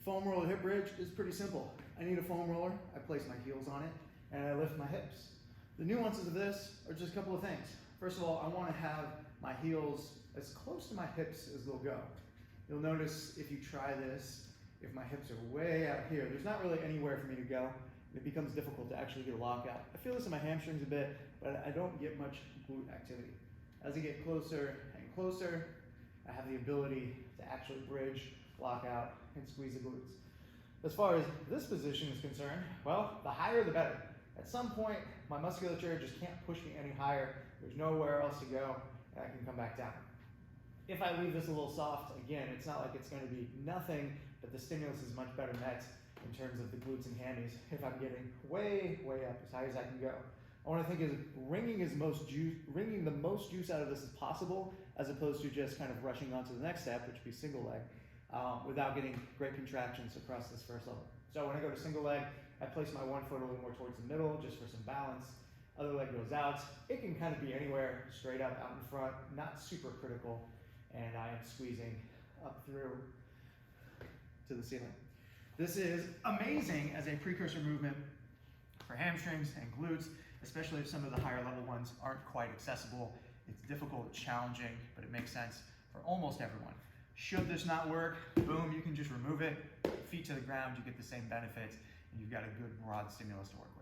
Foam roller hip bridge is pretty simple. I need a foam roller, I place my heels on it, and I lift my hips. The nuances of this are just a couple of things. First of all, I want to have my heels as close to my hips as they'll go. You'll notice if you try this, if my hips are way out here, there's not really anywhere for me to go. It becomes difficult to actually get a lockout. I feel this in my hamstrings a bit, but I don't get much glute activity. As I get closer and closer, I have the ability to actually bridge, lock out, and squeeze the glutes. As far as this position is concerned, well, the higher the better. At some point, my musculature just can't push me any higher. There's nowhere else to go, and I can come back down. If I leave this a little soft, again, it's not like it's going to be nothing, but the stimulus is much better met in terms of the glutes and hammies if I'm getting way, way up as high as I can go. I want to think is wringing the most juice out of this as possible, as opposed to just kind of rushing on to the next step, which would be single leg, without getting great contractions across this first level. So when I go to single leg, I place my one foot a little more towards the middle, just for some balance. Other leg goes out. It can kind of be anywhere, straight up, out in front, not super critical. And I am squeezing up through to the ceiling. This is amazing as a precursor movement for hamstrings and glutes, especially if some of the higher level ones aren't quite accessible. It's difficult, challenging, but it makes sense for almost everyone. Should this not work, boom, you can just remove it, feet to the ground, you get the same benefits, and you've got a good broad stimulus to work with.